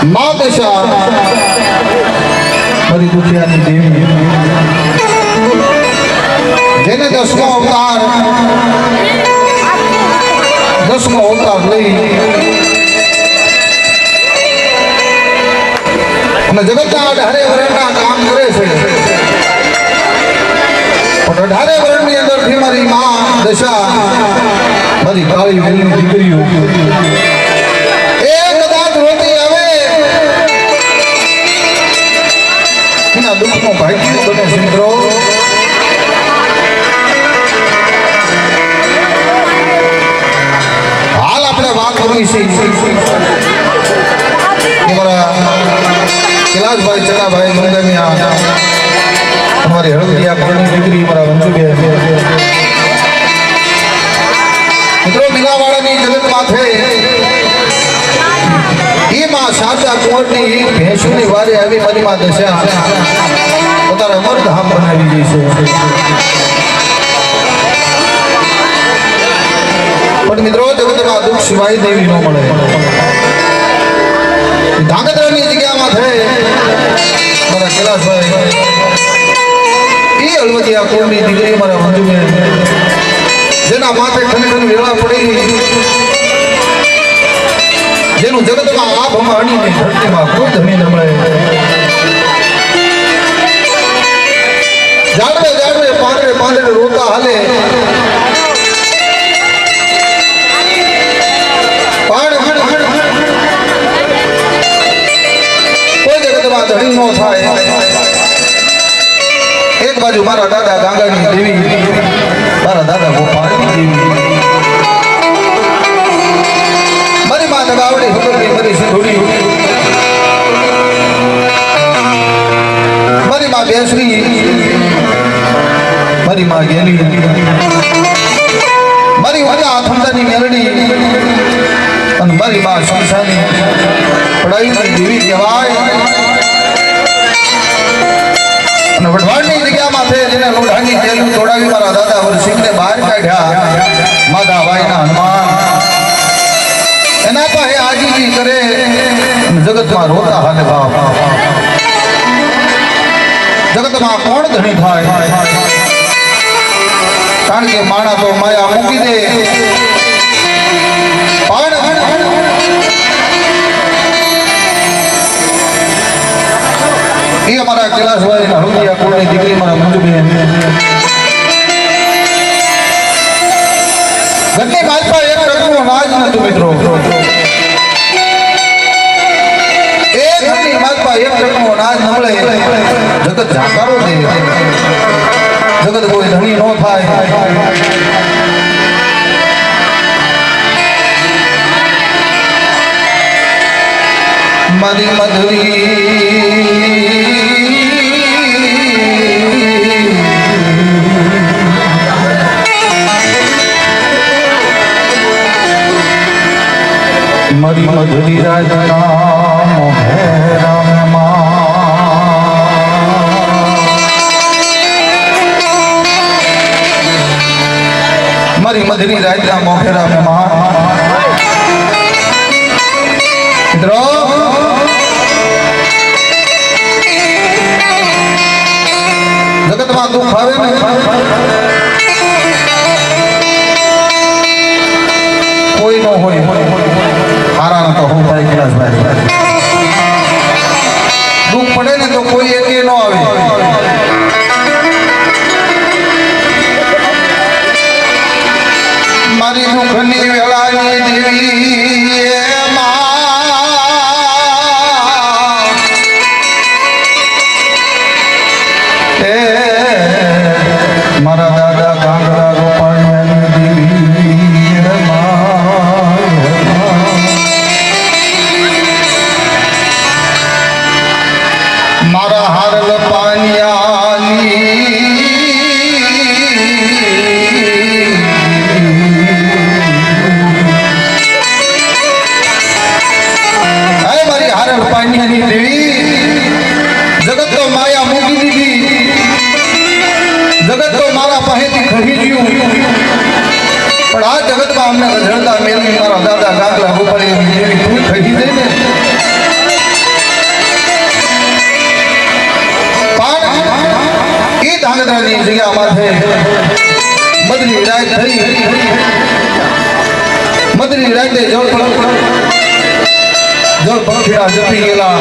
माँ दशा बड़ी दुखियानी देवी जेने दसमो अवतार लई અને જગતના અઢારે વર્ણના કામ કરે છે પણ અઢારે વર્ણની અંદરથી મારી માં દશા મારી કાળી વેલની દીકરીઓ એ કદાચ રોતી આવે એના દુઃખનો ભાગ્ય બને છે મિત્રો હાલ આપણે વાત કરવી છે कैलाश भाई चला भाई मंदिर में हमारे हल्दिया करनी डिग्री हमारा वंशुबे मित्रों मीनावाड़ा की जगत माथे ये मां शारदा कुंवर ની ભેંસુની વારે આવી મારી માં દશા પોતાના અમર ધામ બનાવી ગઈ છે પણ મિત્રો જગતમાં દુઃખ સિવાય દેવી ન મળે ધાંગધ્રાની જગ્યામાં છે મારા कैलाशભાઈ એ હળવદિયા કુળની દીકરી મારા મંજુબેન જેના માથે ખનખન વેળા પડી જેનું જગતમાં આ ભમાણીની ધરતીમાં કોઈ ધણી ન મળે જાડવે જાડવે પાંદડે પાંદડે રોતા હાલે ધણી નો થાય એક બાજુ મારા દાદા ગાંગાની દેવી મારા દાદા ગોપાળની દેવી મારી માં દગાવડી હુકરની મારી સિંધુડી મારી માં બેસરી મારી માં ગેલી મારી વાજા આથમદાની મેલડી અને મારી માં શમશાની પડાઈની દેવી કહેવાય અને વઢવાણની જગ્યામાં છે જેને લોઢાની જેલું તોડાવી મારા દાદા વરસિંહને બહાર કાઢ્યા માધાબાઈના હનુમાન એના પાસે આજીજી કરે જગતમાં રોતા હાલે બાપ જગતમાં કોણ ધણી થાય કારણ કે માણા તો માયા મૂકી દે ये हमारा कैलाशभाई हल्दिया कुळनी दीकरी मारा मंजूबेन घरनी मालपा एक टकनो अनाज नतुं मित्रों एक घरनी मालपा एक टकनो अनाज न मळे जगत जाकारो दे जगत कोई धणी न थाय मारी मधुरी मरी मधुरी राजना मोहेरा में मरी मधुरी राजना मोहेरा में मित्रों जगत में दुख आवे कोई न हो हारा तो हो भाई कैलाशभाई दुख पड़े ने तो कोई एक न आवे मारी दुखनी वेलानी देवी मारा दादा गांगड़ा गोपाल देवी मारा हारल पानियाली मारी हारल पानियाली देवी जगत तो माया मूकी दीदी जगत तो मारा पाहेथी खही गयुं पण आ जगत में अमने गजड़ता मेल मारा दादा गांगला गोपाल देवी तू खही दे ने ધાંગધ્રાની જગ્યા માથે મધની રાત થઈ મધની રાતે જળ પંખીડા જપી ગયેલા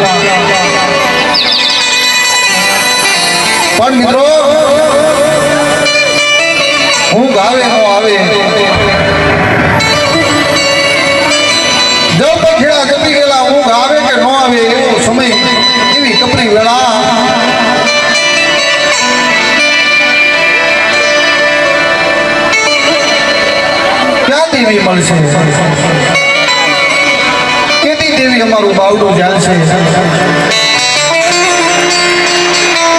પણ મિત્રો હું ગાવે નો આવે જળ પંખીડા જપી ગયેલા હું ગાવે કે નો આવે એવો સમય એવી કપરી વેળા ક્યાં દેવી મળશે કેતી દેવી અમારું બાવડું જાણશે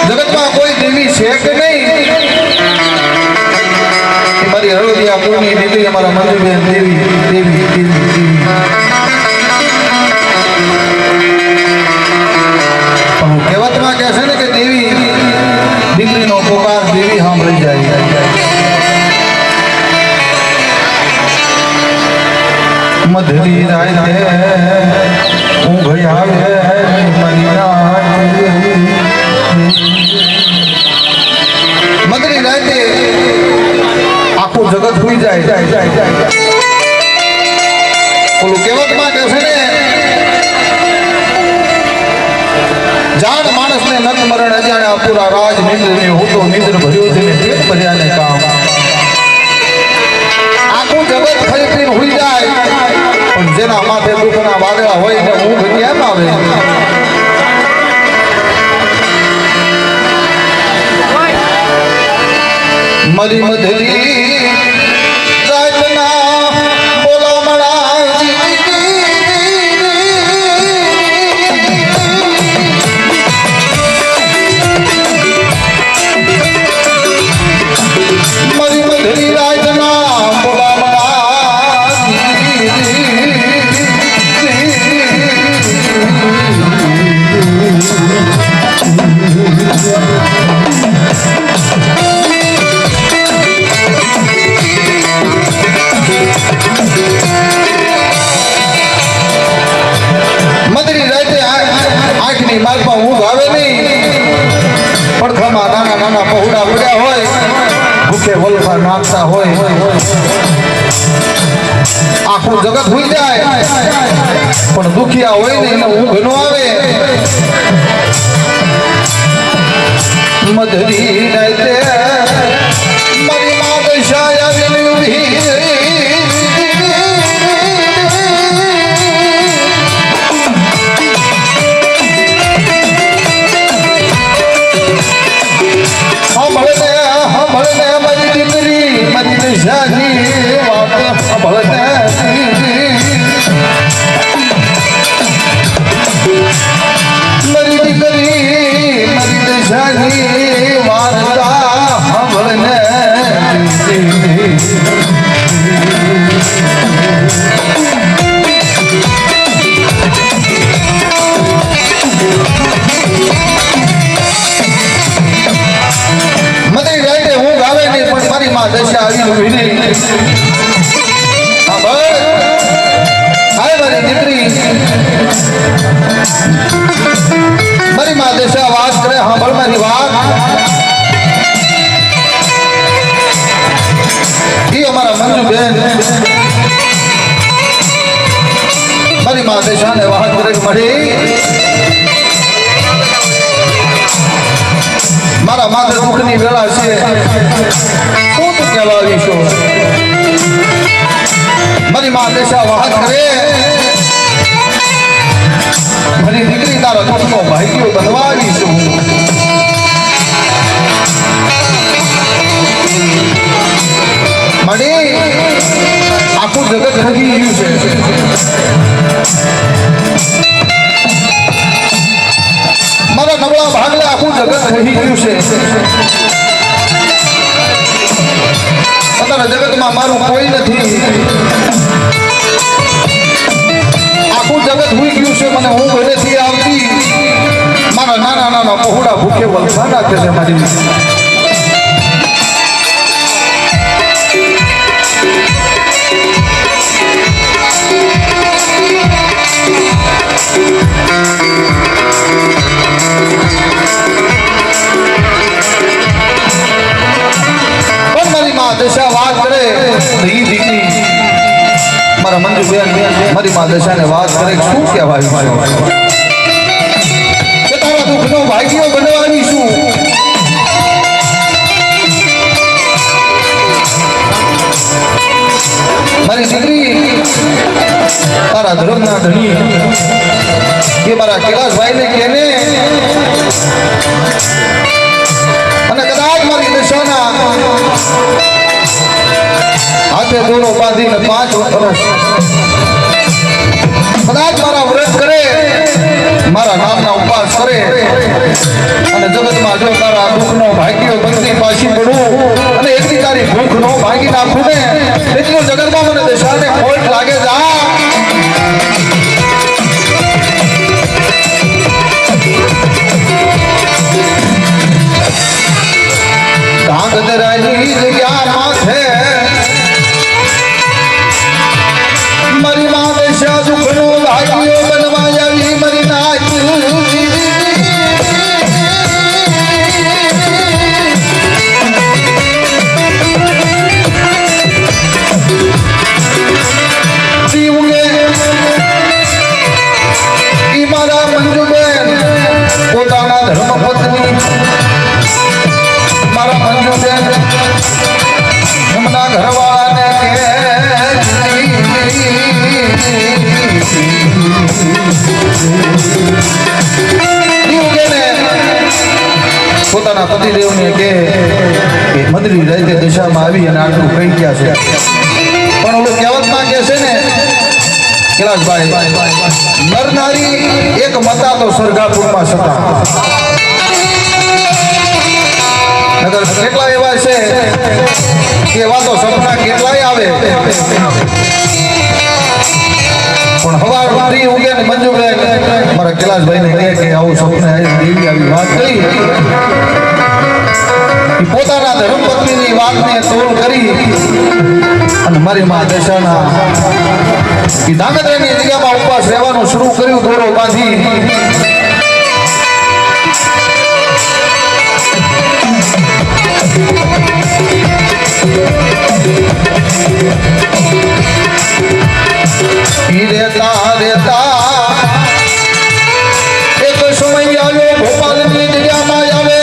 જગતમાં કોઈ દેવી છે કે નહીં મારી હળદિયા પૂર્ણી દેવી અમારા મંદિર દેવી દેવી દેવી દેવી કહેવતમાં કહે છે ને કે દેવી દીકરીનો પુકાર દેવી સાંભળી જાય મધરી રાતે ઊંઘ આવે મધરી રાતે આખું જગત હોઈ જાય ઓલું કહેવતમાં કહે છે ને જાણ માણસને નત મરણ અજાણ્યા પૂરા રાજ નિંદ્ર ને હું તો નિંદ્ર ભર્યું છે ને પેટ ભર્યાને કામ આખું જગત ખરીદીને હોઈ જાય પણ જેના માથે દુઃખના વાદળા હોય ને ઊંઘ કેમ આવે મરી મધરી રાતના બોલામણા મરી મધરી રાતના માર્ગમાં ઊંઘ આવે નહીં પડખામાં નાના નાના પહોળા પડ્યા હોય ભૂખે વલફા નાખતા હોય આખું જગત હોઈ જાય પણ દુખિયા હોય ને એને ઊંઘ ન આવે મધરી રાતે મારી માં દશા આવીને ઊભી મારી દીકરી મારી દશાની વાત સાંભળને મારી દીકરી મારી દશાની વાર્તા સાંભળને મધરી રાતે ઊંઘ આવે નહીં પણ મારી માં દશા આવી ઊભી નહીં હા બસ હાય મારી દીકરી મારી માં દશા વાત કરે સાંભળ મારી વાત એ અમારા મંજુબેન મારી માં દશાને વાત કરે મળી મારા માથે દુઃખની વેળા છે શું તું કહેવા આવીશો મારી માં દશા વાત કરે મારી દીકરી તારા દુઃખનો ભાગ્યો બનવા આવીશું મળી આખું જગત રગી ગયું છે મારા નબળા ભાગલે આખું જગત રહી ગયું છે અત્યારે જગતમાં મારું કોઈ નથી આખું જગત હોઈ ગયું છે મને ઊંઘ નથી આવતી મારા નાના નાના પહોળા ભૂખે વલસા નાખે છે મારી દશા વાત કરે તો ઈ દીકરી મારા મંજુ બેન મારી માં દશાને વાત કરે શું કહેવાય કે તારા દુઃખનો ભાગ્યો બનવાની શું મારી દીકરી તારા ધર્મના ધણી કે મારા કૈલાસભાઈને કેને અને કદાચ મારી દશાના હાથે દોરો બાંધીને 5 વર્ષ કદાચ મારા વ્રત કરે મારા નામના ઉપવાસ કરે અને જગતમાં જો તારા દુઃખનો ભાગ્યો બનતી પાછી પડું અને એટલી તારી ભૂખનો ભાગી નાખું ને એટલું જગતમાં મને દશાને ખોટ લાગે જા ધાંગધરાની જગ્યા માથે મારી માં દશા દુઃખનો ભાગ્યો બનવા આવી મારી નાચ મારા મંજુબેન પોતાના ધર્મપત્ની મારા મંજુબેન એમના ઘરવાળાને પોતાના પતિદેવને કે મદરી રાતે દશામાં આવી અને આટલું કહી ગયા છે પણ ઓલું કહેવતમાં કે છે ને કૈલાસભાઈ નર નારી એક મતા તો સરગાપુરમાં સતા નગર કેટલા એવા છે કે એવા તો સપના કેટલાય આવે પણ હવાર ઉઠી ઉગે ને મંજુબેન મારા કૈલાસભાઈને કહે કે આવું સપને દેવી આવી વાત કરી પોતાના ધર્મપત્નીની વાતને તોડ કરી અને મારી માં દશાના ધાંગધ્રાની જગ્યામાં ઉપવાસ રહેવાનું શરૂ કર્યું દોરો બાંધી રેતા રેતા એક સમય આવ્યો ભોપાલની જગ્યામાં આવે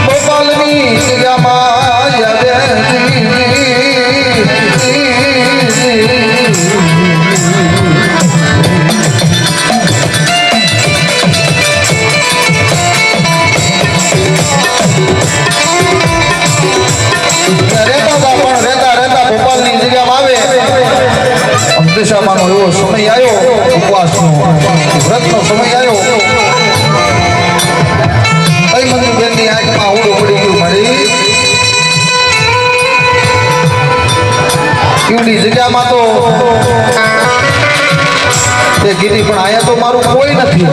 ભોપાલની જગ્યામાં આવે દશામાંનો એવો સમય આવ્યો ઉપવાસનો વ્રતનો સમય આવ્યો કઈ મંજુબેનની આંખમાં ઊંડું પડી ગયું મારી એવડી જગ્યામાં તો તે કીધી પણ અહીંયા તો મારું કોઈ નથી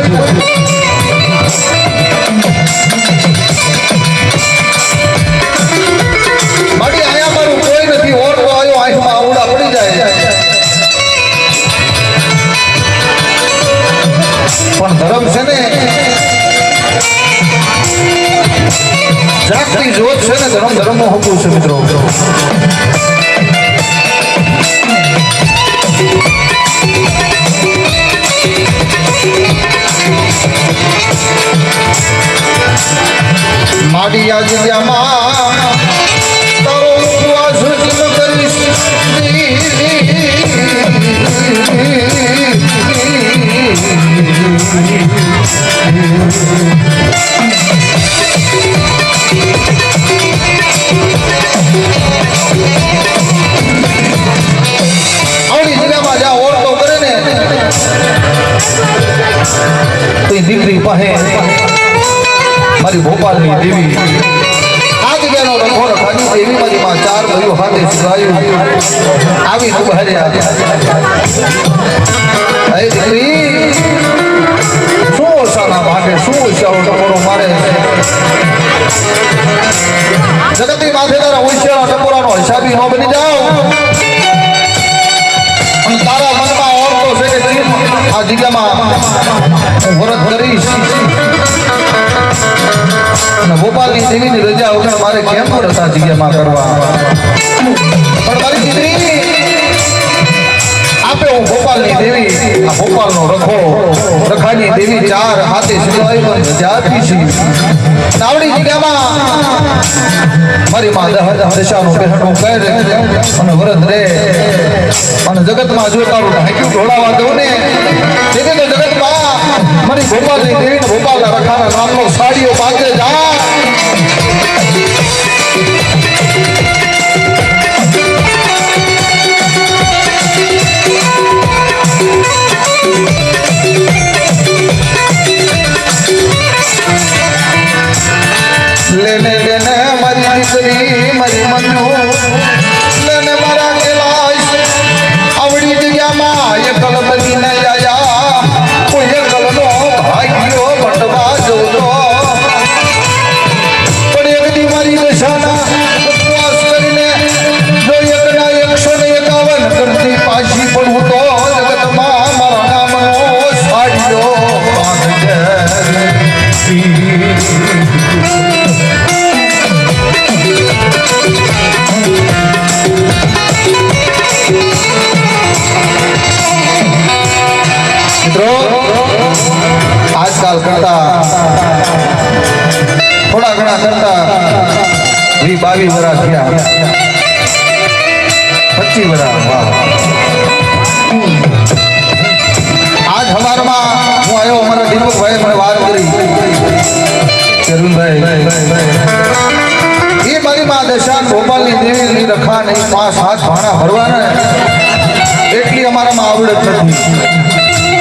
મારી અહીંયા મારું કોઈ નથી ઓર તો આવ્યો આંખમાં ઊંડા પડી જાય પણ ધર્મ છે ને જાગતી જોત છે ને ધર્મ નું હકું છે મિત્રો માડી આ જગ્યામાં તારો ઉપવાસ કરીશ આવડી જગ્યામાં જ્યાં ઓળખો કરે ને તો દીકરી પાસે મારી ભોપાલની દેવી આ જગ્યાનો રખો રખાની દેવી મારી માં 4 ભાઈઓ હાથે સુરાયું આવી તું બહારે આ દીકરી શું ઓછાના ભાગે શું ઓછાઓ ટકોરો મારે જગતની માથે તારા ઓછાના ટકોરાનો હિસાબી ન બની જાઓ અને તારા મનમાં ઓળખો છે કે આ જગ્યામાં હું વ્રત કરીશ અને ભોપાલની દેવીની રજા વગર મારે કેમ પણ હતા જગ્યામાં કરવા પણ મારી દીકરી આપે હું ભોપાલની દેવી આ ભોપાલનો રખો રખાની દેવી ચાર હાથે સિવાય પણ રજા આપી છે નાવડી જગ્યામાં મારી માં દશાનું પહેરણું કર અને વ્રત રે અને જગતમાં જો તારું ઢાંક્યું ઢોળાવા દઉં ને તેથી તો જગતમાં મારી ભોપાલની દેવીને ભોપાલના રખાના નામનો સાડીઓ પાકે જા લેને લેને મારી દીકરી મારી મંજુ લેને મારા કેલાશ આવડી જગ્યામાં એકલ બનીને આયા કોઈ એકલનો ભાગ્યો ભટવા જતો પણ એક દી મારી દશાના ઉપવાસ કરીને જો એકના 151 કરતી પાછી પડું તો જગતમાં મારા નામનો સાડીઓ બાંધજે આજકાલ કરતા થોડા ઘણા કરતા 22 વર્ષ થયા 25 વર્ષ આજ હવારમાં હું આવ્યો અમારા દીપકભાઈ મને વાત કરી અરુણભાઈ એ મારી માં દશાન ભોપાલની દેવીની રખા નહીં 5 હાથ ભાણા ભરવાના એટલી અમારામાં આવડત નથી